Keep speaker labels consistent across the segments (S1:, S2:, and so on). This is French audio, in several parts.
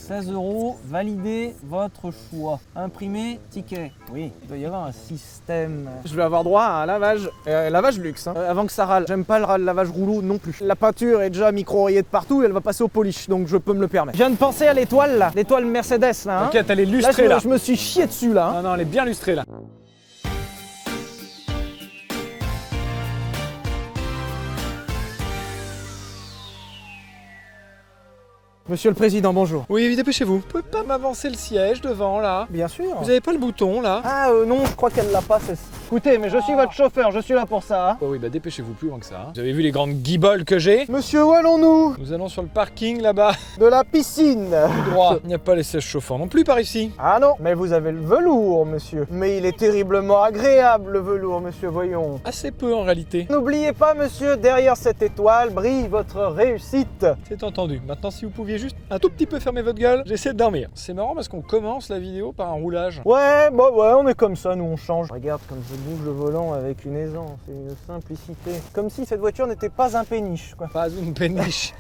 S1: 16 €, validez votre choix. Imprimer, ticket. Oui, il doit y avoir un système.
S2: Je vais avoir droit à un lavage, lavage luxe, hein. Avant que ça râle. J'aime pas le lavage rouleau non plus. La peinture est déjà micro-rayée de partout et elle va passer au polish, donc je peux me le permettre. Je viens de penser à l'étoile là, l'étoile Mercedes là. Hein.
S3: Ok, elle est lustrée là.
S2: Je me suis chié dessus là. Hein.
S3: Non, non, elle est bien lustrée là.
S2: Monsieur le Président, bonjour.
S3: Oui, dépêchez-vous. Vous pouvez pas m'avancer le siège devant là?
S2: Bien sûr.
S3: Vous avez pas le bouton là?
S2: Ah non, je crois qu'elle l'a pas celle-ci. Écoutez, mais je suis votre chauffeur, je suis là pour ça. Hein.
S3: Oh oui, bah dépêchez-vous plus loin que ça. Hein. Vous avez vu les grandes guibolles que j'ai?
S2: Monsieur, où allons-nous?
S3: Nous allons sur le parking là-bas.
S2: De la piscine.
S3: Tout droit. Il n'y a pas les sièges chauffants non plus par ici.
S2: Ah non, mais vous avez le velours, monsieur. Mais il est terriblement agréable, le velours, monsieur, voyons.
S3: Assez peu en réalité.
S2: N'oubliez pas, monsieur, derrière cette étoile brille votre réussite.
S3: C'est entendu. Maintenant, si vous pouviez juste un tout petit peu fermer votre gueule, j'essaie de dormir. C'est marrant parce qu'on commence la vidéo par un roulage.
S2: Ouais, bah ouais, on est comme ça, nous on change. Regarde comme je bouge le volant avec une aisance et une simplicité. Comme si cette voiture n'était pas un péniche, quoi.
S3: Pas une péniche.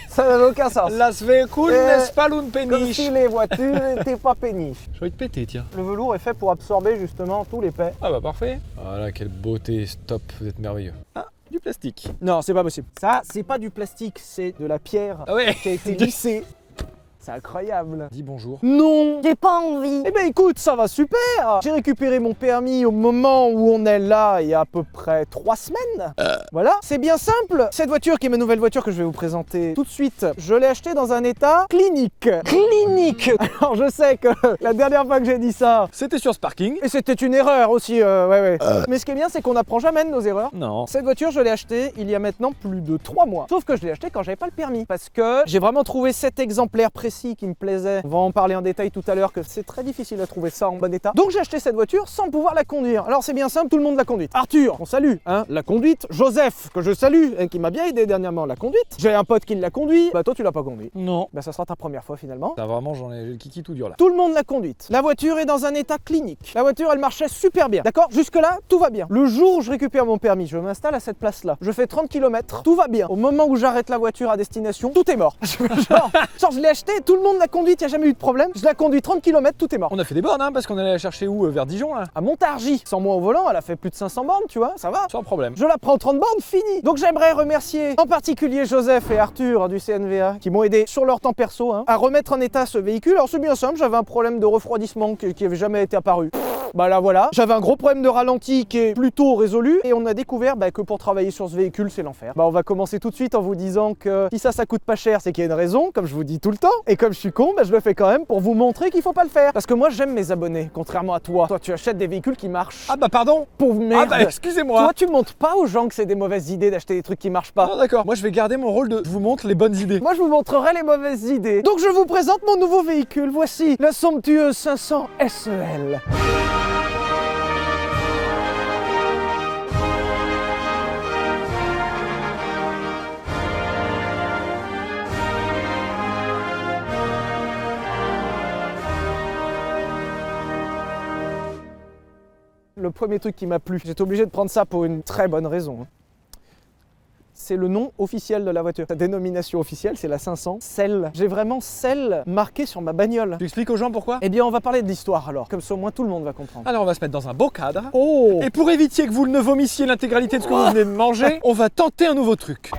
S2: Ça n'avait aucun sens.
S3: Las vehicules n'est pas une
S2: Comme
S3: péniche.
S2: si les voitures n'étaient pas péniches.
S3: J'ai envie de péter, tiens.
S2: Le velours est fait pour absorber justement tous les pets.
S3: Ah bah parfait. Voilà, quelle beauté, stop, vous êtes merveilleux. Ah, du plastique.
S2: Non, c'est pas possible. Ça, c'est pas du plastique, c'est de la pierre
S3: Ah ouais.
S2: qui a été lissée. C'est incroyable.
S3: Dis bonjour.
S2: Non.
S4: J'ai pas envie.
S2: Eh ben écoute, ça va super. J'ai récupéré mon permis au moment où on est là, il y a à peu près 3 semaines. Voilà, c'est bien simple. Cette voiture qui est ma nouvelle voiture que je vais vous présenter tout de suite, je l'ai achetée dans un état clinique. Clinique. Alors je sais que la dernière fois que j'ai dit ça,
S3: C'était sur ce parking.
S2: et c'était une erreur aussi, ouais. Mais ce qui est bien, c'est qu'on n'apprend jamais de nos erreurs.
S3: Non.
S2: Cette voiture, je l'ai achetée il y a maintenant plus de 3 mois. Sauf que je l'ai achetée quand j'avais pas le permis. Parce que j'ai vraiment trouvé cet exemplaire précis qui me plaisait. On va en parler en détail tout à l'heure, que c'est très difficile à trouver ça en bon état. Donc j'ai acheté cette voiture sans pouvoir la conduire. Alors c'est bien simple, tout le monde l'a conduite. Arthur, on salue, hein, la conduite. Joseph, que je salue, et qui m'a bien aidé dernièrement, la conduite. J'ai un pote qui l'a conduit. Bah toi, tu l'as pas conduit.
S3: Non.
S2: Bah ça sera ta première fois finalement.
S3: Ça vraiment, j'en ai le kiki tout dur là.
S2: Tout le monde l'a conduite. La voiture est dans un état clinique. La voiture, elle marchait super bien. D'accord? Jusque-là, tout va bien. Le jour où je récupère mon permis, je m'installe à cette place-là. Je fais 30 km. Tout va bien. Au moment où j'arrête la voiture à destination, tout est mort. genre je l'ai acheté, tout le monde l'a conduite, il n'y a jamais eu de problème. Je la conduis 30 km, tout est mort.
S3: On a fait des bornes, hein, parce qu'on allait la chercher où? Vers Dijon là?
S2: À Montargis, sans moi au volant, elle a fait plus de 500 bornes, tu vois, ça va.
S3: Sans problème.
S2: Je la prends 30 bornes, fini. Donc j'aimerais remercier en particulier Joseph et Arthur du CNVA qui m'ont aidé sur leur temps perso à remettre en état ce véhicule. Alors c'est bien simple, j'avais un problème de refroidissement qui avait jamais été apparu. Bah là voilà, j'avais un gros problème de ralenti qui est plutôt résolu et on a découvert que pour travailler sur ce véhicule c'est l'enfer. Bah on va commencer tout de suite en vous disant que si ça coûte pas cher c'est qu'il y a une raison, comme je vous dis tout le temps. Et comme je suis con, je le fais quand même pour vous montrer qu'il faut pas le faire. Parce que moi j'aime mes abonnés, contrairement à toi. Toi tu achètes des véhicules qui marchent.
S3: Ah bah pardon.
S2: Pauvre merde.
S3: Ah bah excusez-moi.
S2: Toi tu montres pas aux gens que c'est des mauvaises idées d'acheter des trucs qui marchent pas.
S3: Non d'accord. Moi je vais garder mon rôle de je vous montre les bonnes idées.
S2: Moi je vous montrerai les mauvaises idées. Donc je vous présente mon nouveau véhicule. Voici la somptueuse 500 SEL. Le premier truc qui m'a plu, j'étais obligé de prendre ça pour une très bonne raison. C'est le nom officiel de la voiture. Sa dénomination officielle, c'est la 500 SEL. J'ai vraiment SEL marqué sur ma bagnole.
S3: Tu expliques aux gens pourquoi?
S2: Eh bien, on va parler de l'histoire alors. Comme ça, au moins, tout le monde va comprendre.
S3: Alors on va se mettre dans un beau cadre.
S2: Oh!
S3: Et pour éviter que vous ne vomissiez l'intégralité de ce que vous venez de manger, on va tenter un nouveau truc.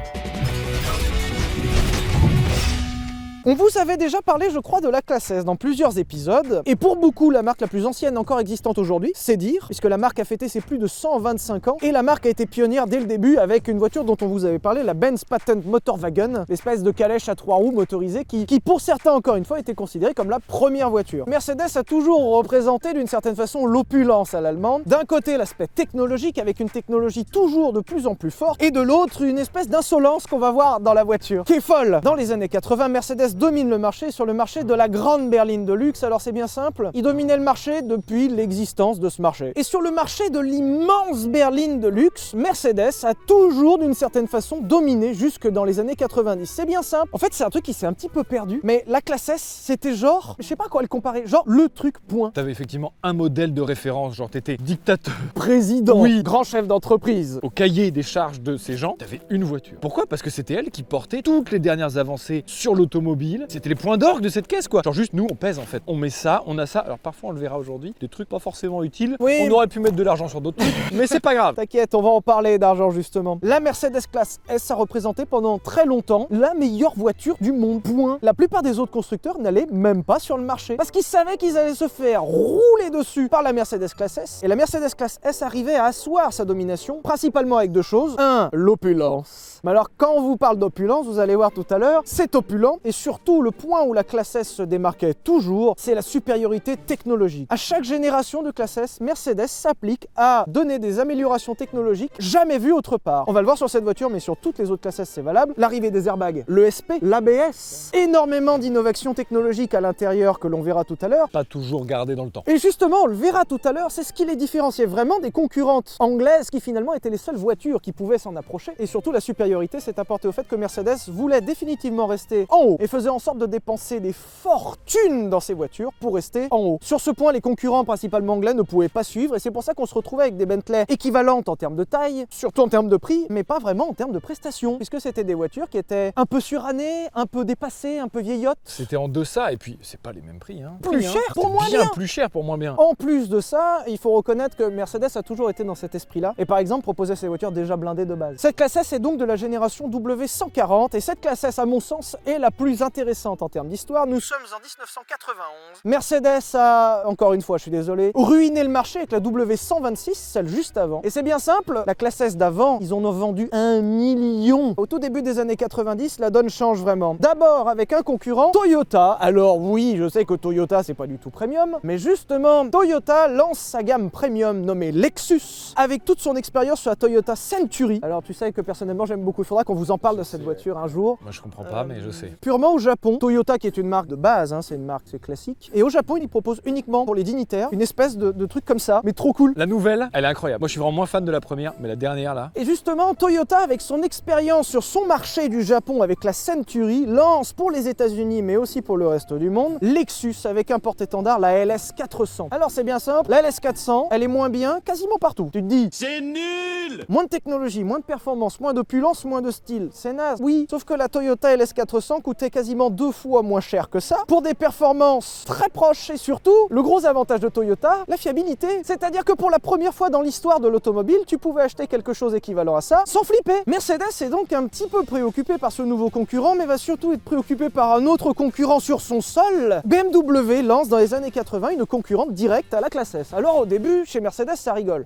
S2: On vous avait déjà parlé, je crois, de la classe S dans plusieurs épisodes. Et pour beaucoup, la marque la plus ancienne encore existante aujourd'hui, c'est dire, puisque la marque a fêté ses plus de 125 ans. Et la marque a été pionnière dès le début avec une voiture dont on vous avait parlé, la Benz Patent Motorwagen, l'espèce de calèche à 3 roues motorisée qui pour certains, encore une fois, était considérée comme la première voiture. Mercedes a toujours représenté d'une certaine façon l'opulence à l'allemande. D'un côté, l'aspect technologique avec une technologie toujours de plus en plus forte. Et de l'autre, une espèce d'insolence qu'on va voir dans la voiture, qui est folle. Dans les années 80, Mercedes domine le marché sur le marché de la grande berline de luxe. Alors c'est bien simple, il dominait le marché depuis l'existence de ce marché. Et sur le marché de l'immense berline de luxe, Mercedes a toujours d'une certaine façon dominé jusque dans les années 90. C'est bien simple. En fait, c'est un truc qui s'est un petit peu perdu, mais la classe S, c'était genre, je sais pas à quoi le comparer, genre le truc point.
S3: T'avais effectivement un modèle de référence, genre t'étais dictateur.
S2: Président,
S3: Oui.
S2: grand chef d'entreprise.
S3: Au cahier des charges de ces gens, t'avais une voiture. Pourquoi? Parce que c'était elle qui portait toutes les dernières avancées sur l'automobile automobile. C'était les points d'orgue de cette caisse quoi. Genre juste nous on pèse en fait. On met ça, on a ça. Alors parfois on le verra aujourd'hui, des trucs pas forcément utiles.
S2: Oui.
S3: On aurait pu mettre de l'argent sur d'autres trucs, mais c'est pas grave.
S2: T'inquiète, on va en parler d'argent justement. La Mercedes classe S a représenté pendant très longtemps la meilleure voiture du monde. Point. La plupart des autres constructeurs n'allaient même pas sur le marché parce qu'ils savaient qu'ils allaient se faire rouler dessus par la Mercedes classe S. Et la Mercedes classe S arrivait à asseoir sa domination principalement avec deux choses. 1. L'opulence. Mais alors quand on vous parle d'opulence, vous allez voir tout à l'heure, c'est opulent et surtout le point où la classe S se démarquait toujours, c'est la supériorité technologique. À chaque génération de classe S, Mercedes s'applique à donner des améliorations technologiques jamais vues autre part. On va le voir sur cette voiture, mais sur toutes les autres classes S, c'est valable. L'arrivée des airbags, l'ESP, l'ABS, énormément d'innovations technologiques à l'intérieur que l'on verra tout à l'heure.
S3: Pas toujours gardé dans le temps.
S2: Et justement, on le verra tout à l'heure, c'est ce qui les différenciait vraiment des concurrentes anglaises qui finalement étaient les seules voitures qui pouvaient s'en approcher. Et surtout, la supériorité s'est apportée au fait que Mercedes voulait définitivement rester en haut et faisait en sorte de dépenser des fortunes dans ses voitures pour rester en haut. Sur ce point, les concurrents principalement anglais ne pouvaient pas suivre et c'est pour ça qu'on se retrouvait avec des Bentley équivalentes en termes de taille, surtout en termes de prix, mais pas vraiment en termes de prestations, puisque c'était des voitures qui étaient un peu surannées, un peu dépassées, un peu vieillottes.
S3: C'était en deçà et puis c'est pas les mêmes prix. Hein.
S2: Plus cher pour moins
S3: bien.
S2: bien.
S3: Plus cher pour moins bien.
S2: En plus de ça, il faut reconnaître que Mercedes a toujours été dans cet esprit-là et par exemple proposait ses voitures déjà blindées de base. Cette classe S est donc de la génération W140 et cette classe S, à mon sens, est la plus intéressante en termes d'histoire. Nous sommes en 1991. Mercedes a, encore une fois, je suis désolé, ruiné le marché avec la W126, celle juste avant. Et c'est bien simple, la classe S d'avant, ils en ont vendu 1 million. Au tout début des années 90, la donne change vraiment. D'abord avec un concurrent, Toyota. Alors oui, je sais que Toyota c'est pas du tout premium, mais justement, Toyota lance sa gamme premium nommée Lexus avec toute son expérience sur la Toyota Century. Alors tu sais que personnellement j'aime beaucoup, il faudra qu'on vous en parle de cette voiture un jour.
S3: Moi je comprends pas, mais je sais.
S2: Purement au Japon, Toyota qui est une marque de base, hein, c'est une marque c'est classique, et au Japon ils proposent uniquement pour les dignitaires une espèce de truc comme ça, mais trop cool.
S3: La nouvelle, elle est incroyable. Moi je suis vraiment moins fan de la première, mais la dernière là.
S2: Et justement, Toyota, avec son expérience sur son marché du Japon avec la Century, lance pour les États-Unis, mais aussi pour le reste du monde, Lexus avec un porte-étendard, la LS400. Alors c'est bien simple, la LS400, elle est moins bien quasiment partout. Tu te dis,
S4: C'est nul!
S2: moins de technologie, moins de performance, moins d'opulence, moins de style. C'est naze. Oui, sauf que la Toyota LS400 coûtait quasiment 2 fois moins cher que ça, pour des performances très proches et surtout, le gros avantage de Toyota, la fiabilité. C'est-à-dire que pour la première fois dans l'histoire de l'automobile, tu pouvais acheter quelque chose équivalent à ça sans flipper. Mercedes est donc un petit peu préoccupé par ce nouveau concurrent, mais va surtout être préoccupé par un autre concurrent sur son sol. BMW lance dans les années 80 une concurrente directe à la classe S. Alors au début, chez Mercedes, ça rigole.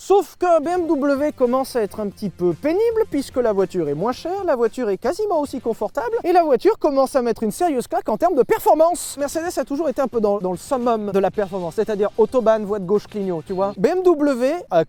S2: Sauf que BMW commence à être un petit peu pénible puisque la voiture est moins chère, la voiture est quasiment aussi confortable et la voiture commence à mettre une sérieuse claque en termes de performance. Mercedes a toujours été un peu dans le summum de la performance, c'est-à-dire autobahn, voie de gauche, clignot, tu vois. BMW a,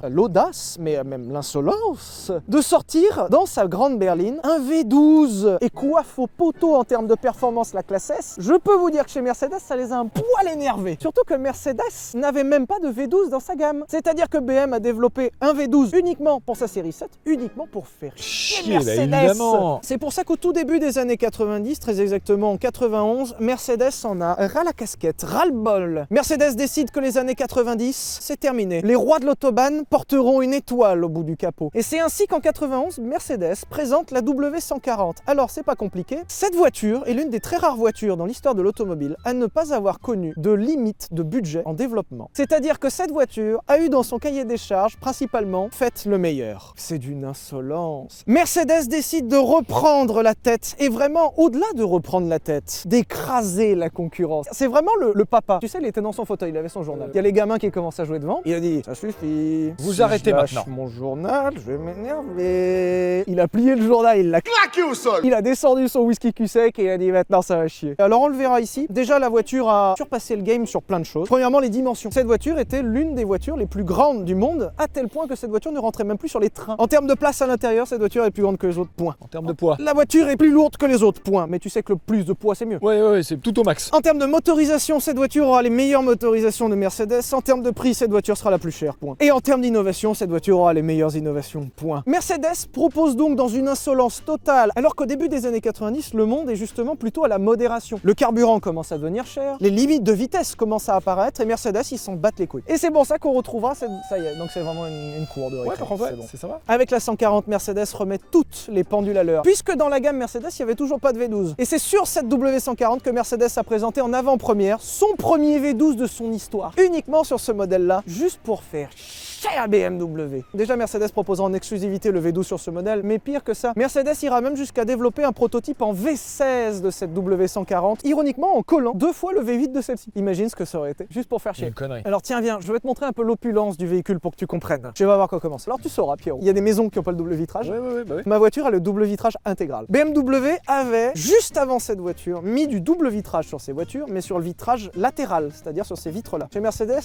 S2: l'audace, mais même l'insolence, de sortir dans sa grande berline un V12 et coiffe au poteau en termes de performance la classe S. Je peux vous dire que chez Mercedes, ça les a un poil énervés. Surtout que Mercedes n'avait même pas de V12 dans sa gamme. C'est-à-dire que BM a développé un V12 uniquement pour sa série 7, uniquement pour faire chier Mercedes.
S3: Bah évidemment.
S2: C'est pour ça qu'au tout début des années 90, très exactement en 91, Mercedes en a ras la casquette, ras le bol. Mercedes décide que les années 90, c'est terminé. Les rois de l'autobahn porteront une étoile au bout du capot. Et c'est ainsi qu'en 91, Mercedes présente la W140. Alors c'est pas compliqué, cette voiture est l'une des très rares voitures dans l'histoire de l'automobile à ne pas avoir connu de limite de budget en développement. C'est-à-dire que cette voiture a eu dans son cahier des charges principalement faites le meilleur. C'est d'une insolence. Mercedes décide de reprendre la tête et vraiment au-delà de reprendre la tête, d'écraser la concurrence. C'est vraiment le papa. Tu sais, il était dans son fauteuil, il avait son journal. Il y a les gamins qui commencent à jouer devant. Il a dit ça suffit.
S3: Vous
S2: Si
S3: arrêtez
S2: je lâche
S3: maintenant.
S2: mon journal, je vais m'énerver. Il a plié le journal, il l'a
S4: Claqué au sol!
S2: il a descendu son whisky cul sec et il a dit maintenant ça va chier. Alors on le verra ici. Déjà la voiture a surpassé le game sur plein de choses. Premièrement les dimensions. Cette voiture était l'une des voitures les plus grandes du monde, à tel point que cette voiture ne rentrait même plus sur les trains. En termes de place à l'intérieur, cette voiture est plus grande que les autres, point.
S3: En termes de poids.
S2: La voiture est plus lourde que les autres, point. Mais tu sais que le plus de poids c'est mieux.
S3: Ouais, c'est tout au max.
S2: En termes de motorisation, cette voiture aura les meilleures motorisations de Mercedes. En termes de prix, cette voiture sera la plus chère, point. Et en termes d'innovation, cette voiture aura les meilleures innovations, point. Mercedes propose donc dans une insolence totale, alors qu'au début des années 90, le monde est justement plutôt à la modération. Le carburant commence à devenir cher, les limites de vitesse commencent à apparaître et Mercedes, ils s'en battent les couilles. Et c'est pour ça qu'on retrouvera Ça y est, donc c'est vraiment une cour de récré.
S3: Ouais, par contre,
S2: c'est bon.
S3: c'est sympa.
S2: Avec la 140, Mercedes remet toutes les pendules à l'heure. Puisque dans la gamme Mercedes, il n'y avait toujours pas de V12. Et c'est sur cette W140 que Mercedes a présenté en avant-première son premier V12 de son histoire. Uniquement sur ce modèle-là, juste pour faire chier à BMW. Déjà, Mercedes proposera en exclusivité le V12 sur ce modèle, mais pire que ça, Mercedes ira même jusqu'à développer un prototype en V16 de cette W140, ironiquement en collant 2 fois le V8 de celle-ci. Imagine ce que ça aurait été, juste pour faire chier.
S3: Une connerie.
S2: Alors tiens, viens, je vais te montrer un peu l'opulence du véhicule pour que tu comprennes. Je vais voir quoi commence. Alors tu sauras, Pierrot. Il y a des maisons qui n'ont pas le double vitrage.
S3: Ouais, bah ouais.
S2: Ma voiture a le double vitrage intégral. BMW avait, juste avant cette voiture, mis du double vitrage sur ses voitures, mais sur le vitrage latéral, c'est-à-dire sur ces vitres-là. Chez Mercedes,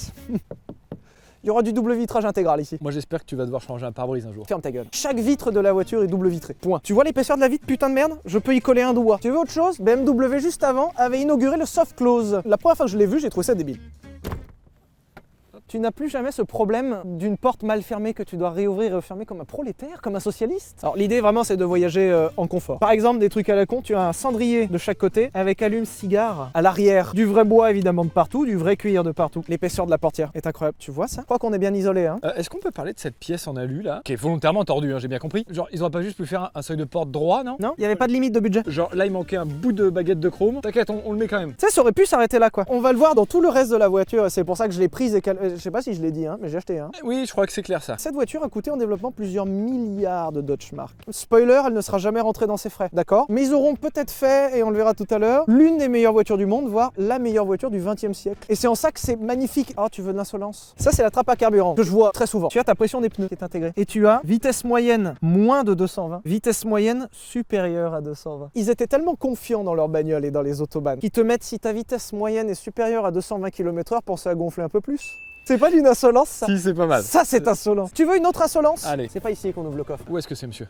S2: il y aura du double vitrage intégral ici.
S3: Moi j'espère que tu vas devoir changer un pare-brise un jour.
S2: Ferme ta gueule. Chaque vitre de la voiture est double vitrée. Point. Tu vois l'épaisseur de la vitre, putain de merde? Je peux y coller un doigt. Tu veux autre chose? BMW juste avant avait inauguré le soft close. La première fois que je l'ai vu, j'ai trouvé ça débile. Tu n'as plus jamais ce problème d'une porte mal fermée que tu dois réouvrir et refermer comme un prolétaire, comme un socialiste. Alors l'idée vraiment c'est de voyager en confort. Par exemple des trucs à la con, tu as un cendrier de chaque côté avec allume-cigare à l'arrière. Du vrai bois évidemment de partout, du vrai cuir de partout. L'épaisseur de la portière est incroyable. Tu vois ça? Je crois qu'on est bien isolé hein.
S3: Est-ce qu'on peut parler de cette pièce en alu là, qui est volontairement tordue, hein, j'ai bien compris. Genre ils auraient pas juste pu faire un seuil de porte droit, non?
S2: Non? Il n'y avait pas de limite de budget.
S3: Genre là il manquait un bout de baguette de chrome. T'inquiète, on le met quand même.
S2: Tu sais, ça aurait pu s'arrêter là quoi. On va le voir dans tout le reste de la voiture, c'est pour ça que je l'ai prise et qu'elle... Je sais pas si je l'ai dit hein, mais j'ai acheté un.
S3: Oui, je crois que c'est clair ça.
S2: Cette voiture a coûté en développement plusieurs milliards de Dodge Mark. Spoiler, elle ne sera jamais rentrée dans ses frais, d'accord? Mais ils auront peut-être fait, et on le verra tout à l'heure, l'une des meilleures voitures du monde, voire la meilleure voiture du 20e siècle. Et c'est en ça que c'est magnifique. Oh, tu veux de l'insolence? Ça, c'est la trappe à carburant que je vois très souvent. Tu as ta pression des pneus qui est intégrée. Et tu as vitesse moyenne moins de 220, vitesse moyenne supérieure à 220. Ils étaient tellement confiants dans leur bagnole et dans les autobahns qu'ils te mettent, si ta vitesse moyenne est supérieure à 220 km/h, pensez à gonfler un peu plus. C'est pas d'une insolence ça?
S3: Si, c'est pas mal.
S2: Ça c'est insolent. Tu veux une autre insolence?
S3: Allez.
S2: C'est pas ici qu'on ouvre le coffre.
S3: Où est-ce que c'est monsieur?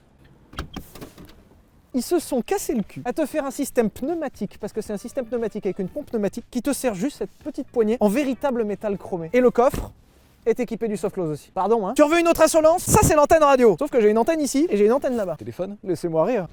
S2: Ils se sont cassés le cul à te faire un système pneumatique, parce que c'est un système pneumatique avec une pompe pneumatique qui te sert juste cette petite poignée en véritable métal chromé. Et le coffre est équipé du soft close aussi. Pardon hein. Tu en veux une autre insolence? Ça c'est l'antenne radio. Sauf que j'ai une antenne ici et j'ai une antenne là-bas.
S3: Téléphone?
S2: Laissez-moi rire.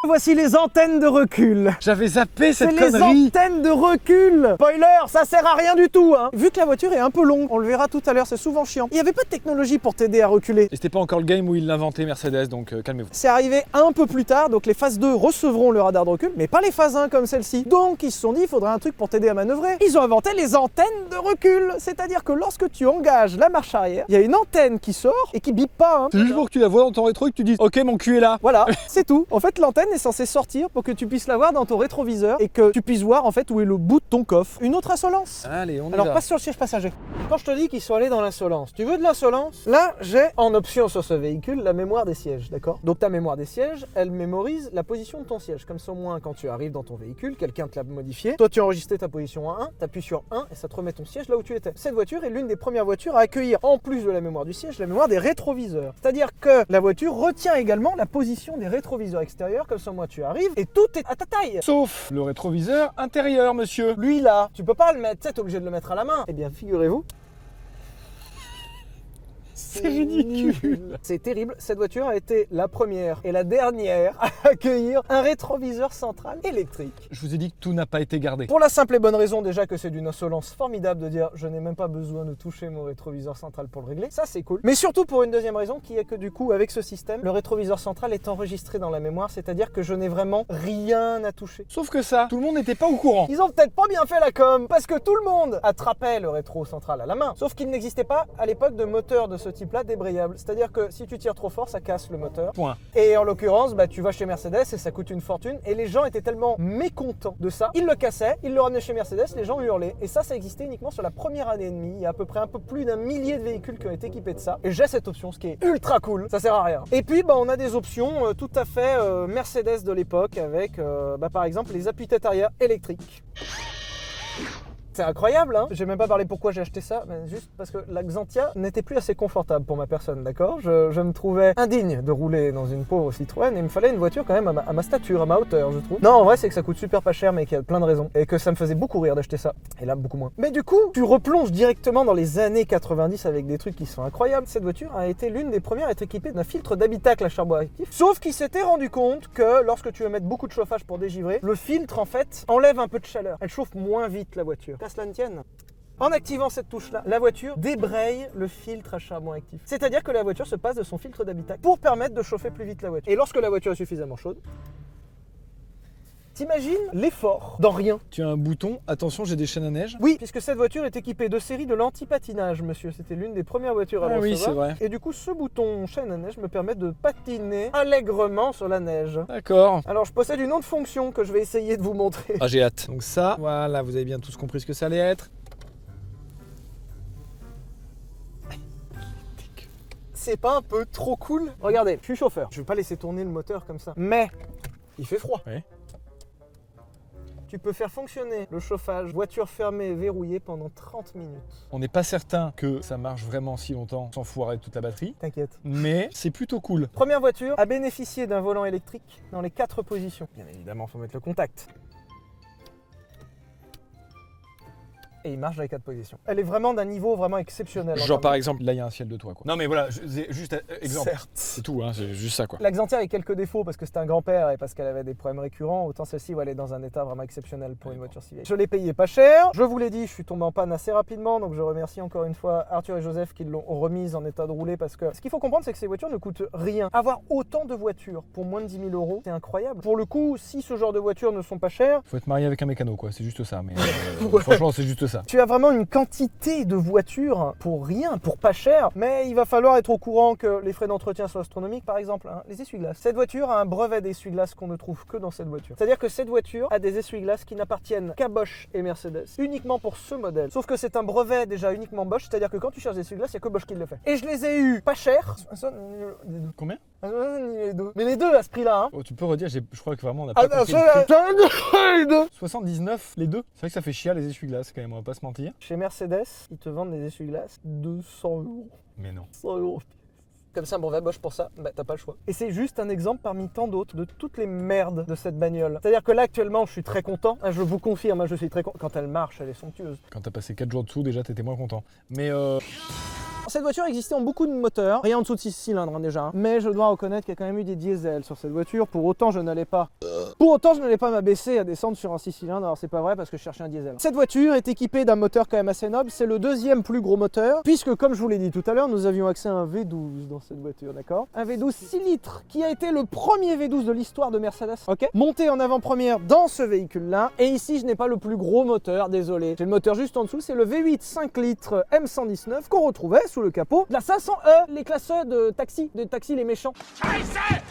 S2: Voici les antennes de recul.
S3: J'avais zappé
S2: C'est
S3: cette
S2: les
S3: connerie.
S2: antennes de recul. Spoiler, ça sert à rien du tout hein. Vu que la voiture est un peu longue, on le verra tout à l'heure, c'est souvent chiant. Il n'y avait pas de technologie pour t'aider à reculer.
S3: Et c'était pas encore le game où ils l'inventaient Mercedes, donc calmez-vous.
S2: C'est arrivé un peu plus tard, donc les phases 2 recevront le radar de recul, mais pas les phases 1 comme celle-ci. Donc ils se sont dit, il faudrait un truc pour t'aider à manœuvrer. Ils ont inventé les antennes de recul. C'est-à-dire que lorsque tu engages la marche arrière, il y a une antenne qui sort et qui bip pas hein.
S3: C'est juste pour que tu la vois dans ton rétro et que tu dises ok mon cul est là.
S2: Voilà, c'est tout. En fait, l'antenne est censée sortir pour que tu puisses la voir dans ton rétroviseur et que tu puisses voir en fait où est le bout de ton coffre. Une autre insolence.
S3: Allez, on y
S2: Alors
S3: va.
S2: passe sur le siège passager. Quand je te dis qu'ils sont allés dans l'insolence, tu veux de l'insolence? Là, j'ai en option sur ce véhicule la mémoire des sièges, d'accord? Donc ta mémoire des sièges, elle mémorise la position de ton siège. Comme ça au moins quand tu arrives dans ton véhicule, quelqu'un te l'a modifié. Toi tu as enregistré ta position à 1, tu appuies sur 1 et ça te remet ton siège là où tu étais. Cette voiture est l'une des premières voitures à accueillir, en plus de la mémoire du siège, la mémoire des rétroviseurs. C'est-à-dire que la voiture retient également la position des rétroviseurs extérieurs, comme ça au moins tu arrives et tout est à ta taille.
S3: Sauf le rétroviseur intérieur, monsieur.
S2: Lui là, tu peux pas le mettre, tu sais, t'es obligé de le mettre à la main. Eh bien, figurez-vous.
S3: C'est ridicule.
S2: C'est terrible. Cette voiture a été la première et la dernière à accueillir un rétroviseur central électrique.
S3: Je vous ai dit que tout n'a pas été gardé.
S2: Pour la simple et bonne raison déjà que c'est d'une insolence formidable de dire je n'ai même pas besoin de toucher mon rétroviseur central pour le régler. Ça c'est cool. Mais surtout pour une deuxième raison qui est que du coup avec ce système, le rétroviseur central est enregistré dans la mémoire, c'est-à-dire que je n'ai vraiment rien à toucher.
S3: Sauf que ça, tout le monde n'était pas au courant.
S2: Ils ont peut-être pas bien fait la com, parce que tout le monde attrapait le rétro central à la main. Sauf qu'il n'existait pas à l'époque de moteur de ce type-là débrayable. C'est-à-dire que si tu tires trop fort, ça casse le moteur.
S3: Point.
S2: Et en l'occurrence, tu vas chez Mercedes et ça coûte une fortune. Et les gens étaient tellement mécontents de ça, ils le cassaient, ils le ramenaient chez Mercedes, les gens hurlaient. Et ça existait uniquement sur la première année et demie. Il y a à peu près un peu plus d'un millier de véhicules qui ont été équipés de ça. Et j'ai cette option, ce qui est ultra cool. Ça sert à rien. Et puis, on a des options tout à fait Mercedes de l'époque avec, par exemple, les appuis-têtes arrière électriques. C'est incroyable, hein. J'ai même pas parlé pourquoi j'ai acheté ça, mais juste parce que la Xantia n'était plus assez confortable pour ma personne, d'accord? Je me trouvais indigne de rouler dans une pauvre Citroën et il me fallait une voiture quand même à ma stature, à ma hauteur, je trouve. Non, en vrai, c'est que ça coûte super pas cher, mais qu'il y a plein de raisons. Et que ça me faisait beaucoup rire d'acheter ça. Et là, beaucoup moins. Mais du coup, tu replonges directement dans les années 90 avec des trucs qui sont incroyables. Cette voiture a été l'une des premières à être équipée d'un filtre d'habitacle à charbon actif. Sauf qu'il s'était rendu compte que lorsque tu veux mettre beaucoup de chauffage pour dégivrer, le filtre, en fait, enlève un peu de chaleur. Elle chauffe moins vite la voiture. Qu'à cela ne tienne. En activant cette touche-là, la voiture débraye le filtre à charbon actif. C'est-à-dire que la voiture se passe de son filtre d'habitacle pour permettre de chauffer plus vite la voiture. Et lorsque la voiture est suffisamment chaude, t'imagines l'effort dans rien.
S3: Tu as un bouton, attention, j'ai des chaînes à neige.
S2: Oui, puisque cette voiture est équipée de série de l'anti-patinage, monsieur. C'était l'une des premières voitures à le
S3: oui,
S2: recevoir.
S3: c'est vrai.
S2: Et du coup, ce bouton chaîne à neige me permet de patiner allègrement sur la neige.
S3: D'accord.
S2: Alors, je possède une autre fonction que je vais essayer de vous montrer.
S3: Ah, j'ai hâte. Donc ça, voilà, vous avez bien tous compris ce que ça allait être.
S2: C'est pas un peu trop cool? Regardez, je suis chauffeur. Je vais pas laisser tourner le moteur comme ça. Mais il fait froid.
S3: Ouais.
S2: Tu peux faire fonctionner le chauffage, voiture fermée et verrouillée pendant 30 minutes.
S3: On n'est pas certain que ça marche vraiment si longtemps sans foirer toute la batterie,
S2: T'inquiète.
S3: mais c'est plutôt cool.
S2: Première voiture à bénéficier d'un volant électrique dans les 4 positions. Bien évidemment, il faut mettre le contact. Et il marche dans les 4 positions. Elle est vraiment d'un niveau vraiment exceptionnel.
S3: Genre par exemple, là il y a un ciel de toit quoi. Non mais voilà, juste exemple.
S2: Certes.
S3: C'est tout, hein, c'est juste ça quoi.
S2: La Xantia avait quelques défauts parce que c'était un grand-père et parce qu'elle avait des problèmes récurrents. Autant celle-ci, elle est dans un état vraiment exceptionnel pour une voiture si vieille. Je l'ai payé pas cher. Je vous l'ai dit, je suis tombé en panne assez rapidement. Donc je remercie encore une fois Arthur et Joseph qui l'ont remise en état de rouler parce que ce qu'il faut comprendre, c'est que ces voitures ne coûtent rien. Avoir autant de voitures pour moins de 10 000 €, c'est incroyable. Pour le coup, si ce genre de voitures ne sont pas chères,
S3: Faut être marié avec un mécano quoi, c'est juste ça. Mais
S2: Ouais.
S3: franchement, c'est juste ça.
S2: tu as vraiment une quantité de voitures pour rien, pour pas cher, mais il va falloir être au courant que les frais d'entretien sont astronomiques. Par exemple, hein, les essuie-glaces. Cette voiture a un brevet d'essuie-glaces qu'on ne trouve que dans cette voiture. C'est-à-dire que cette voiture a des essuie-glaces qui n'appartiennent qu'à Bosch et Mercedes, uniquement pour ce modèle. Sauf que c'est un brevet déjà uniquement Bosch, c'est-à-dire que quand tu cherches des essuie-glaces, il n'y a que Bosch qui le fait. Et je les ai eus pas cher.
S3: Combien?
S2: Mais les deux à ce prix-là, hein.
S3: Oh, tu peux redire, je crois que vraiment on a pas
S2: Ah,
S3: compris le prix.
S2: les deux.
S3: 79 les deux. C'est vrai que ça fait chier les essuie-glaces quand même, on va pas se mentir.
S2: Chez Mercedes, ils te vendent des essuie-glaces 200 €.
S3: Mais non.
S2: 100 €. Comme ça, un brevet Bosch pour ça, bah t'as pas le choix. Et c'est juste un exemple parmi tant d'autres de toutes les merdes de cette bagnole. C'est-à-dire que là, actuellement, je suis très content. Je vous confirme, je suis très content. Quand elle marche, elle est somptueuse.
S3: Quand t'as passé 4 jours dessous, déjà t'étais moins content. Mais
S2: Cette voiture existait en beaucoup de moteurs, rien en dessous de 6 cylindres hein, déjà. Mais je dois reconnaître qu'il y a quand même eu des diesels sur cette voiture. Pour autant, je n'allais pas m'abaisser à descendre sur un 6 cylindres. Alors c'est pas vrai parce que je cherchais un diesel. Cette voiture est équipée d'un moteur quand même assez noble. C'est le deuxième plus gros moteur, puisque comme je vous l'ai dit tout à l'heure, nous avions accès à un V12 dans cette voiture, d'accord? Un V12 6 litres qui a été le premier V12 de l'histoire de Mercedes, ok? Monté en avant-première dans ce véhicule-là. Et ici, je n'ai pas le plus gros moteur, désolé. J'ai le moteur juste en dessous, c'est le V8 5 litres M119 qu'on retrouvait sous le capot de la 500E, les classeurs de taxi les méchants.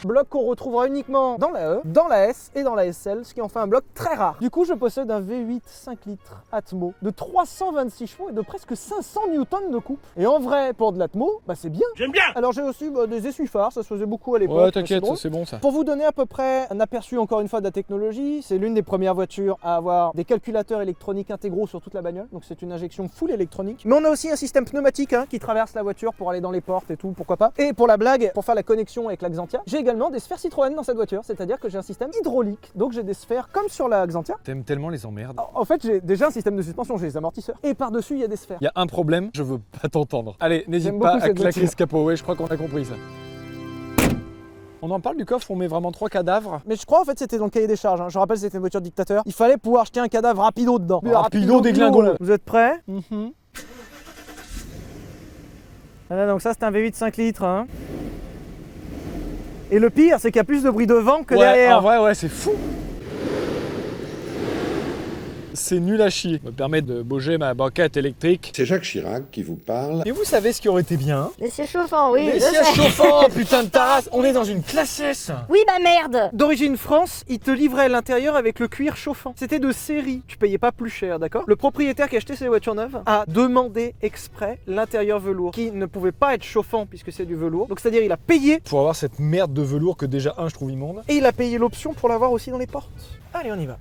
S2: Bloc qu'on retrouvera uniquement dans la E, dans la S et dans la SL, ce qui en fait un bloc très rare. Du coup, je possède un V8 5 litres Atmo de 326 chevaux et de presque 500 newtons de coupe. Et en vrai, pour de l'Atmo, bah c'est bien.
S4: J'aime bien.
S2: Alors j'ai aussi des essuie-phares, ça se faisait beaucoup à l'époque.
S3: ouais,
S2: mais
S3: t'inquiète,
S2: drôle.
S3: c'est bon ça.
S2: Pour vous donner à peu près un aperçu encore une fois de la technologie, c'est l'une des premières voitures à avoir des calculateurs électroniques intégraux sur toute la bagnole, donc c'est une injection full électronique. Mais on a aussi un système pneumatique hein, qui traverse la voiture pour aller dans les portes et tout, pourquoi pas. Et pour la blague, pour faire la connexion avec la Xantia, j'ai également des sphères Citroën dans cette voiture, c'est-à-dire que j'ai un système hydraulique, donc j'ai des sphères comme sur la Xantia.
S3: T'aimes tellement les emmerdes.
S2: En fait, j'ai déjà un système de suspension, j'ai les amortisseurs. Et par-dessus, il y a des sphères.
S3: Il y a un problème, je veux pas t'entendre. Allez, n'hésite
S2: J'aime
S3: pas
S2: beaucoup
S3: à
S2: cette
S3: claquer
S2: voiture.
S3: ce capot, ouais, je crois qu'on a compris ça. On en parle du coffre, on met vraiment 3 cadavres.
S2: Mais je crois en fait c'était dans le cahier des charges. Hein. Je rappelle c'était une voiture dictateur. Il fallait pouvoir jeter un cadavre rapido dedans.
S3: Rapido déglingo.
S2: Là. Vous êtes prêts? Voilà, donc ça c'est un V8 5 litres. Hein. Et le pire c'est qu'il y a plus de bruit devant que
S3: Ouais,
S2: derrière.
S3: en vrai, ouais, c'est fou. C'est nul à chier. Me permet de bouger ma banquette électrique.
S4: C'est Jacques Chirac qui vous parle.
S3: Et vous savez ce qui aurait été bien?
S5: Les sièges chauffants, oui.
S3: Les
S5: je
S3: sièges
S5: sais.
S3: chauffants, putain de ta race. On est dans une classe S.
S5: Oui, bah merde.
S2: D'origine France, il te livrait l'intérieur avec le cuir chauffant. C'était de série, tu payais pas plus cher, d'accord? Le propriétaire qui achetait ces voitures neuves a demandé exprès l'intérieur velours, qui ne pouvait pas être chauffant puisque c'est du velours. Donc c'est-à-dire il a payé
S3: Pour avoir cette merde de velours que déjà, je trouve immonde.
S2: et il a payé l'option pour l'avoir aussi dans les portes. Allez, on y va.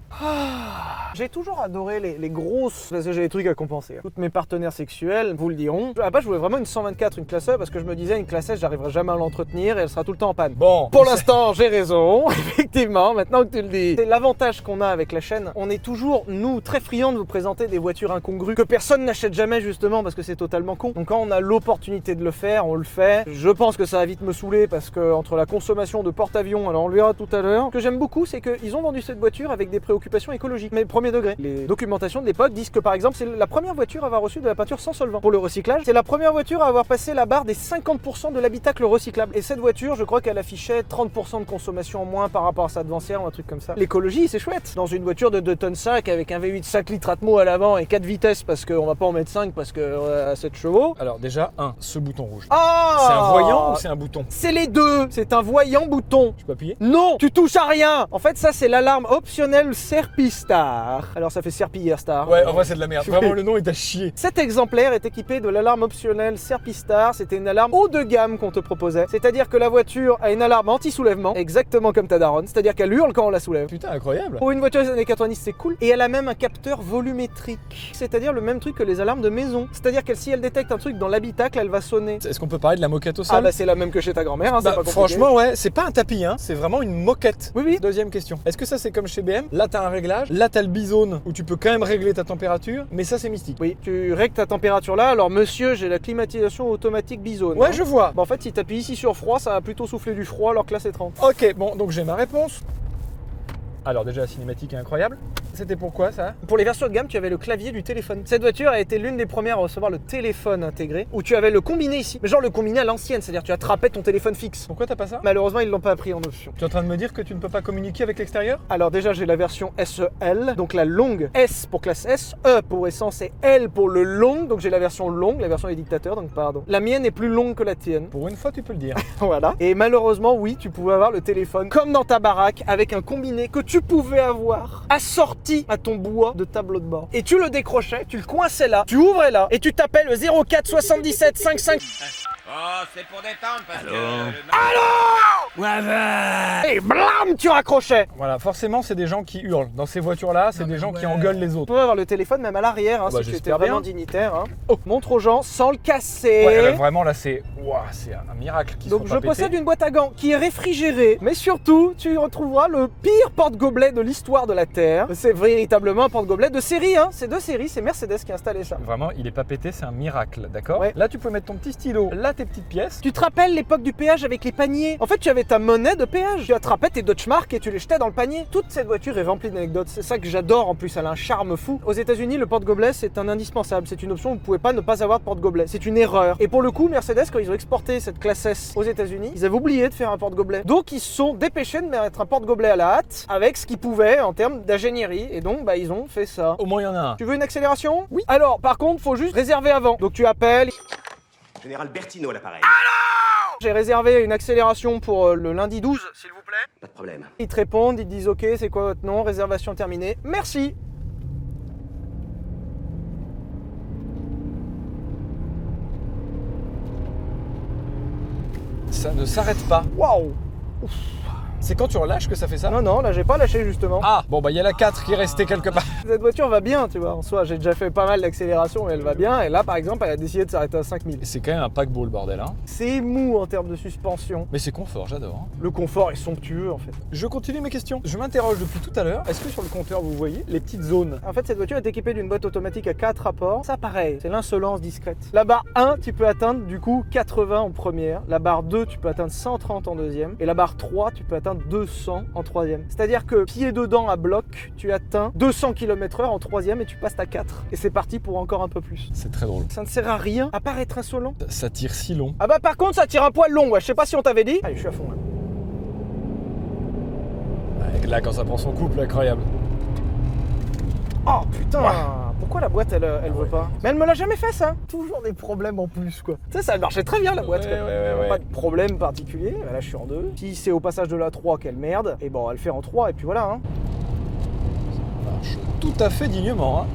S2: J'ai toujours adoré les grosses, parce que j'ai des trucs à compenser. Toutes mes partenaires sexuels vous le diront. À la base, je voulais vraiment une 124, une classe E, parce que je me disais, une classe S, j'arriverai jamais à l'entretenir et elle sera tout le temps en panne.
S3: Bon,
S2: Pour l'instant, j'ai raison, effectivement, maintenant que tu le dis. C'est l'avantage qu'on a avec la chaîne. On est toujours, nous, très friands de vous présenter des voitures incongrues que personne n'achète jamais, justement, parce que c'est totalement con. Donc quand on a l'opportunité de le faire, on le fait. Je pense que ça va vite me saouler, parce que entre la consommation de porte-avions, alors on le verra tout à l'heure, ce que j'aime beaucoup, c'est qu'ils ont vendu cette voiture avec des préoccupations écologiques, mais premier degré. Les les documentations de l'époque disent que par exemple c'est la première voiture à avoir reçu de la peinture sans solvant pour le recyclage. C'est la première voiture à avoir passé la barre des 50% de l'habitacle recyclable. Et cette voiture, je crois qu'elle affichait 30% de consommation en moins par rapport à sa devancière ou un truc comme ça. L'écologie, c'est chouette. Dans une voiture de 2 tonnes 5 avec un V8 5 litres Atmo à l'avant et 4 vitesses parce qu'on va pas en mettre 5 parce qu'on a 7 chevaux.
S3: Alors déjà, ce bouton rouge.
S2: Ah,
S3: C'est un voyant ou c'est un bouton?
S2: C'est les deux. C'est un voyant bouton.
S3: Je peux appuyer?
S2: Non, tu touches à rien. En fait, ça c'est l'alarme optionnelle Serpistar. Alors ça fait Serpillière Star.
S3: Ouais, en vrai c'est de la merde. Vraiment le nom est à chier.
S2: Cet exemplaire est équipé de l'alarme optionnelle Serpistar. C'était une alarme haut de gamme qu'on te proposait. C'est-à-dire que la voiture a une alarme anti-soulèvement, exactement comme ta daronne. C'est-à-dire qu'elle hurle quand on la soulève.
S3: Putain, incroyable.
S2: Pour une voiture des années 90, c'est cool. Et elle a même un capteur volumétrique. C'est-à-dire le même truc que les alarmes de maison. C'est-à-dire que si elle détecte un truc dans l'habitacle, elle va sonner.
S3: Est-ce qu'on peut parler de la moquette au sol?
S2: Ah bah c'est la même que chez ta grand-mère, hein, c'est pas compliqué.
S3: franchement, ouais, c'est pas un tapis, hein, c'est vraiment une moquette.
S2: Oui, oui.
S3: Deuxième question. Est-ce que ça c'est comme chez BM? Là t'as un réglage, là t'as le bizone où tu peux quand même régler ta température, mais ça c'est mystique.
S2: Oui, tu règles ta température là. Alors monsieur, j'ai la climatisation automatique Bizone.
S3: Ouais,
S2: hein.
S3: je vois.
S2: Bah, en fait, si t'appuies ici sur froid, ça va plutôt souffler du froid alors que là c'est 30.
S3: Ok, bon, donc j'ai ma réponse. Alors déjà la cinématique est incroyable. C'était pourquoi ça?
S2: Pour les versions de gamme, tu avais le clavier du téléphone. Cette voiture a été l'une des premières à recevoir le téléphone intégré, où tu avais le combiné ici. Mais genre le combiné à l'ancienne, c'est-à-dire tu attrapais ton téléphone fixe.
S3: Pourquoi t'as pas ça?
S2: Malheureusement, ils l'ont pas pris en option.
S3: Tu es en train de me dire que tu ne peux pas communiquer avec l'extérieur?
S2: Alors déjà, j'ai la version SEL, donc la longue. S pour classe S, E pour essence et L pour le long. Donc j'ai la version longue, la version des dictateurs, donc pardon. La mienne est plus longue que la tienne.
S3: Pour une fois tu peux le dire.
S2: Voilà. Et malheureusement, oui, tu pouvais avoir le téléphone comme dans ta baraque avec un combiné que tu pouvais avoir assorti à ton bois de tableau de bord. Et tu le décrochais, tu le coinçais là, tu ouvrais là et tu tapais le 04 77 55.
S6: Oh, c'est pour détendre parce que...
S2: Et blam, tu raccrochais.
S3: Voilà, forcément c'est des gens qui hurlent. Dans ces voitures-là, c'est des gens qui engueulent les
S2: Tu
S3: autres.
S2: pouvais avoir le téléphone même à l'arrière, hein,
S3: Bah,
S2: si tu étais
S3: j'espère
S2: vraiment
S3: bien.
S2: dignitaire. Hein. Oh, montre aux gens sans le casser.
S3: Ouais, vraiment là c'est... Ouah, c'est un miracle qu'ils
S2: Donc
S3: sont
S2: je
S3: pas pétés.
S2: possède une boîte à gants qui est réfrigérée, mais surtout tu y retrouveras le pire porte-gobelet de l'histoire de la Terre. C'est véritablement un porte-gobelet de série, hein. C'est de série, c'est Mercedes qui a installé ça.
S3: Vraiment, il est pas pété, c'est un miracle, d'accord?
S2: Ouais.
S3: Là tu peux mettre ton petit stylo, là tes petites pièces.
S2: Tu te rappelles l'époque du péage avec les paniers? En fait, tu avais ta monnaie de péage. Tu attrapais tes Deutschmark et tu les jetais dans le panier. Toute cette voiture est remplie d'anecdotes. C'est ça que j'adore en plus, elle a un charme fou. Aux États-Unis, le porte-gobelet, c'est un indispensable. C'est une option, vous pouvez pas ne pas avoir de porte-gobelet. C'est une erreur. Et pour le coup, Mercedes, quand ils ont exporté cette classe S aux États-Unis, ils avaient oublié de faire un porte-gobelet. Donc, ils se sont dépêchés de mettre un porte-gobelet à la hâte avec ce qu'ils pouvaient en termes d'ingénierie. Et donc, bah, ils ont fait ça.
S3: Au moins il y en a un.
S2: Tu veux une accélération? Oui. Alors, par contre, faut juste réserver avant. Donc, tu appelles.
S6: Général Bertino, l'appareil.
S2: J'ai réservé une accélération pour le lundi 12, s'il vous plaît.
S6: Pas de problème.
S2: Ils te répondent, ils te disent ok, c'est quoi votre nom, réservation terminée, merci.
S3: Ça ne s'arrête pas.
S2: Waouh.
S3: C'est quand tu relâches que ça fait ça?
S2: Non, non, là j'ai pas lâché justement.
S3: Ah, bon bah il y a la 4 qui est restée quelque part.
S2: Cette voiture va bien, tu vois, en soi, j'ai déjà fait pas mal d'accélération et elle va bien. Et là, par exemple, elle a décidé de s'arrêter à 5000.
S3: C'est quand même un paquebot le bordel, hein.
S2: C'est mou en termes de suspension.
S3: Mais c'est confort, j'adore. Hein.
S2: Le confort est somptueux en fait.
S3: Je continue mes questions. Je m'interroge depuis tout à l'heure. Est-ce que sur le compteur vous voyez les petites zones?
S2: En fait, cette voiture est équipée d'une boîte automatique à 4 rapports. Ça, pareil, c'est l'insolence discrète. La barre 1, tu peux atteindre du coup 80 en première. La barre 2, tu peux atteindre 130 en deuxième. Et la barre 3, tu peux atteindre 200 en troisième. C'est-à-dire que pied dedans à bloc, tu atteins 200 km/h en troisième et tu passes à 4. Et c'est parti pour encore un peu plus.
S3: C'est très drôle.
S2: Ça ne sert à rien à part être insolent.
S3: Ça tire si long.
S2: Ah bah par contre, ça tire un poil long, ouais. Je sais pas si on t'avait dit. Allez, je suis à fond là.
S3: Ouais, là quand ça prend son couple, incroyable.
S2: Oh putain, pourquoi la boîte elle veut pas? Mais elle me l'a jamais fait ça. Toujours des problèmes en plus quoi. Tu sais, ça marchait très bien la boîte.
S3: Ouais,
S2: quoi.
S3: ouais.
S2: Pas de problème particulier. Là je suis en 2. Si c'est au passage de la 3 qu'elle merde, et bon elle fait en 3 et puis voilà. Hein.
S3: Ça marche tout à fait dignement, hein.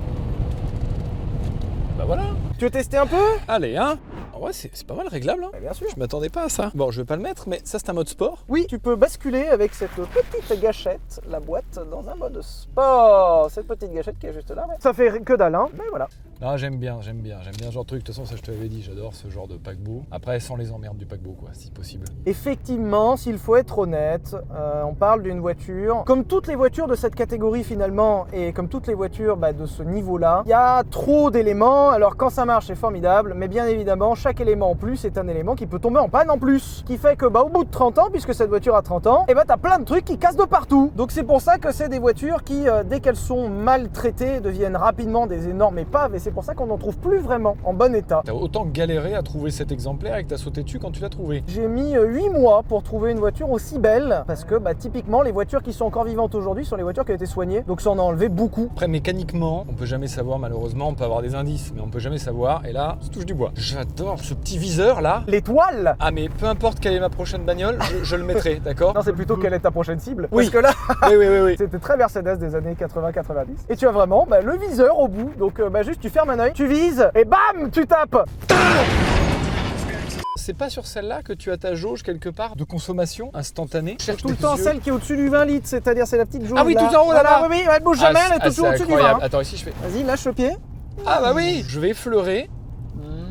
S3: Bah voilà.
S2: Tu veux tester un peu?
S3: Allez, hein. Ouais, c'est pas mal réglable, hein.
S2: Bah, bien sûr.
S3: Je m'attendais pas à ça. Bon, je vais pas le mettre, mais ça c'est un mode sport.
S2: Oui, tu peux basculer avec cette petite gâchette, la boîte, dans un mode sport. Cette petite gâchette qui est juste là. Ouais. Ça fait que dalle, hein. Mais voilà.
S3: Ah, j'aime bien ce genre de truc. De toute façon, ça je te l'avais dit, j'adore ce genre de paquebot. Après, sans les emmerdes du paquebot, quoi, si possible.
S2: Effectivement, s'il faut être honnête, on parle d'une voiture, comme toutes les voitures de cette catégorie finalement, et comme toutes les voitures de ce niveau-là, il y a trop d'éléments. Alors quand ça marche, c'est formidable, mais bien évidemment, chaque chaque élément en plus est un élément qui peut tomber en panne en plus. Qui fait que bah, au bout de 30 ans, puisque cette voiture a 30 ans, et bah t'as plein de trucs qui cassent de partout. Donc c'est pour ça que c'est des voitures qui, dès qu'elles sont mal traitées, deviennent rapidement des énormes épaves, et c'est pour ça qu'on n'en trouve plus vraiment en bon état.
S3: T'as autant galéré à trouver cet exemplaire et que t'as sauté dessus quand tu l'as trouvé.
S2: J'ai mis 8 mois pour trouver une voiture aussi belle, parce que bah, typiquement les voitures qui sont encore vivantes aujourd'hui sont les voitures qui ont été soignées, donc ça en a enlevé beaucoup.
S3: Après, mécaniquement, on peut jamais savoir, malheureusement, on peut avoir des indices, mais on peut jamais savoir, et là, ça touche du bois. J'adore ce petit viseur là.
S2: L'étoile.
S3: Ah mais peu importe quelle est ma prochaine bagnole, je le mettrai, d'accord?
S2: Non, c'est plutôt quelle est ta prochaine cible.
S3: Oui.
S2: Parce que là,
S3: Oui.
S2: c'était très Mercedes des années 80-90. Et tu as vraiment bah, le viseur au bout. Donc bah, juste tu fermes un œil, tu vises et bam, tu tapes.
S3: C'est pas sur celle-là que tu as ta jauge quelque part de consommation instantanée?
S2: C'est tout le temps celle qui est au-dessus du 20 litres, c'est-à-dire c'est la petite jauge.
S3: Ah oui,
S2: là.
S3: tout en haut là-bas.
S2: Oui, elle bouge jamais, elle est toujours au-dessus du 20.
S3: Attends, ici je fais.
S2: Vas-y, lâche le pied.
S3: Ah bah oui, je vais effleurer.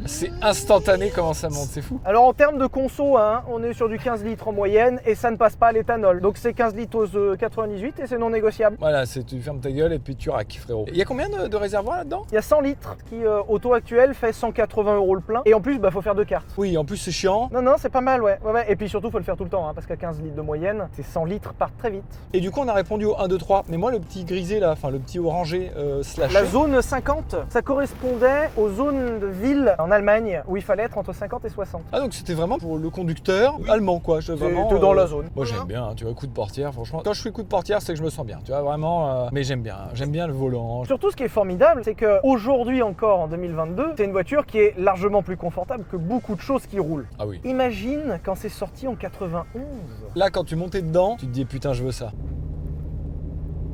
S3: C'est instantané comment ça monte, c'est fou.
S2: Alors en termes de conso, hein, on est sur du 15 litres en moyenne et ça ne passe pas à l'éthanol. Donc c'est 15 litres aux 98 et c'est non négociable.
S3: Voilà, tu fermes ta gueule et puis tu raques, frérot. Il y a combien de réservoirs là-dedans?
S2: Il y a 100 litres qui, au taux actuel, fait 180 € le plein. Et en plus, bah, faut faire 2 cartes.
S3: Oui, en plus c'est chiant.
S2: Non, c'est pas mal, ouais. Et puis surtout, faut le faire tout le temps, hein, parce qu'à 15 litres de moyenne, ces 100 litres partent très vite.
S3: Et du coup, on a répondu au 1, 2, 3. Mais moi, le petit grisé là, enfin le petit orangé slash.
S2: La zone 50, ça correspondait aux zones de ville en Allemagne où il fallait être entre 50 et 60.
S3: Ah donc c'était vraiment pour le conducteur allemand quoi.
S2: Vraiment dans la zone.
S3: Moi j'aime bien, hein, tu vois, coup de portière, franchement. Quand je fais coup de portière, c'est que je me sens bien, tu vois, vraiment. Mais j'aime bien le volant.
S2: Surtout ce qui est formidable, c'est qu'aujourd'hui encore en 2022, c'est une voiture qui est largement plus confortable que beaucoup de choses qui roulent.
S3: Ah oui.
S2: Imagine quand c'est sorti en 91.
S3: Là quand tu montais dedans, tu te dis putain je veux ça.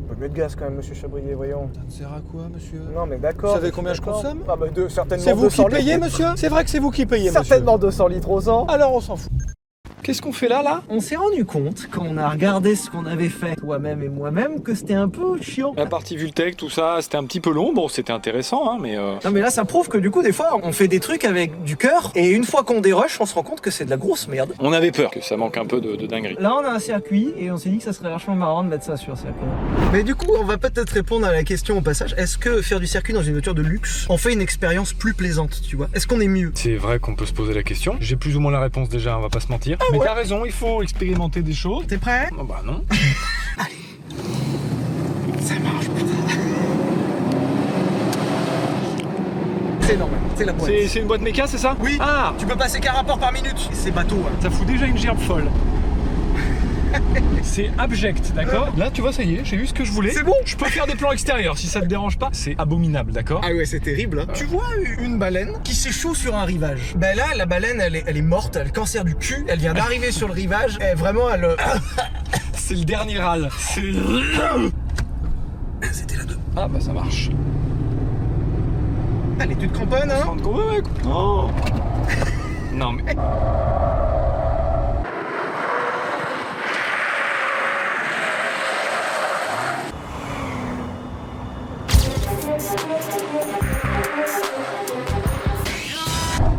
S2: Un peu mieux de gaz quand même, monsieur Chabrier, voyons.
S3: Ça ne sert à quoi, monsieur?
S2: Non, mais d'accord.
S3: Vous savez combien je consomme?
S2: Ah bah certainement
S3: C'est vous
S2: 200
S3: qui payez,
S2: litres.
S3: monsieur? C'est vrai que c'est vous qui payez, monsieur.
S2: Certainement 200 litres aux ans.
S3: Alors on s'en fout. Qu'est-ce qu'on fait là?
S1: On s'est rendu compte, quand on a regardé ce qu'on avait fait, toi-même et moi-même, que c'était un peu chiant.
S3: La partie Vultec, tout ça, c'était un petit peu long. Bon, c'était intéressant, hein, mais...
S1: Non mais là ça prouve que du coup des fois on fait des trucs avec du cœur et une fois qu'on dérush on se rend compte que c'est de la grosse merde.
S3: On avait peur que ça manque un peu de dinguerie.
S1: Là on a un circuit et on s'est dit que ça serait vachement marrant de mettre ça sur circuit. Mais du coup on va peut-être répondre à la question au passage, est-ce que faire du circuit dans une voiture de luxe en fait une expérience plus plaisante, tu vois? Est-ce qu'on est mieux?
S3: C'est vrai qu'on peut se poser la question. J'ai plus ou moins la réponse déjà, on va pas se mentir. Mais t'as raison, il faut expérimenter des choses.
S1: T'es prêt?
S3: Oh, bah non.
S1: Ça marche putain. C'est normal, c'est la boîte.
S3: C'est une boîte méca, c'est ça?
S1: Oui.
S3: Ah,
S1: Tu peux passer qu'un rapport par minute. C'est bateau hein.
S3: ça fout déjà une gerbe folle. C'est abject, d'accord? Là, tu vois, ça y est, j'ai eu ce que je voulais.
S1: C'est bon.
S3: Je peux faire des plans extérieurs si ça te dérange pas. C'est abominable, d'accord?
S1: Ah ouais, c'est terrible. Hein. Tu vois une baleine qui s'échoue sur un rivage. Ben là, la baleine, elle est morte, elle a le cancer du cul, elle vient d'arriver sur le rivage, et vraiment, elle...
S3: C'est le dernier râle.
S1: C'était la 2.
S3: Ah, bah ça marche.
S2: Allez, tu te cramponnes, hein?
S3: Ouais, oh. Non, mais...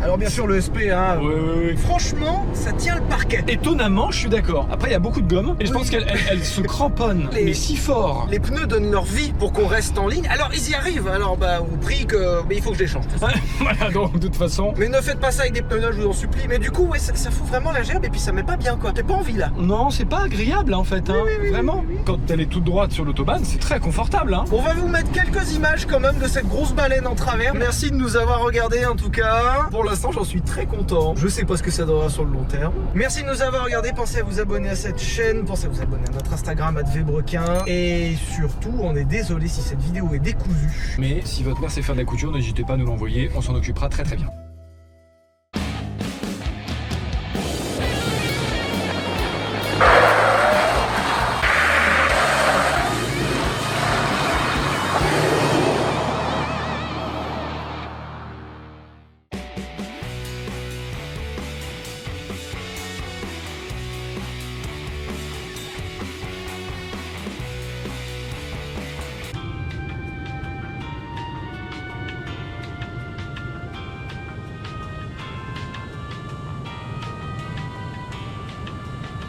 S2: Alors bien sûr le SP, hein.
S3: Ouais.
S2: Franchement, ça tient le parquet.
S3: Étonnamment, je suis d'accord. Après, il y a beaucoup de gomme et je pense qu'elle se cramponne, mais si fort.
S2: Les pneus donnent leur vie pour qu'on reste en ligne. Alors ils y arrivent, alors bah au prix que... Mais il faut que je les change.
S3: Voilà, donc de toute façon...
S2: Mais ne faites pas ça avec des pneus neuves, je vous en supplie. Mais du coup, ouais, ça fout vraiment la gerbe et puis ça met pas bien quoi. T'as pas envie là.
S3: Non, c'est pas agréable en fait, hein. Vraiment. Quand elle est toute droite sur l'autobahn, c'est très confortable, hein.
S2: On va vous mettre quelques images quand même de cette grosse baleine en travers. Merci de nous avoir regardés en tout cas. Pour l'instant, j'en suis très content. Je sais pas ce que ça donnera sur le long terme. Merci de nous avoir regardés. Pensez à vous abonner à cette chaîne. Pensez à vous abonner à notre Instagram @vbrequin. Et surtout, on est désolé si cette vidéo est décousue.
S3: Mais si votre mère sait faire de la couture, n'hésitez pas à nous l'envoyer, on s'en occupera très très bien.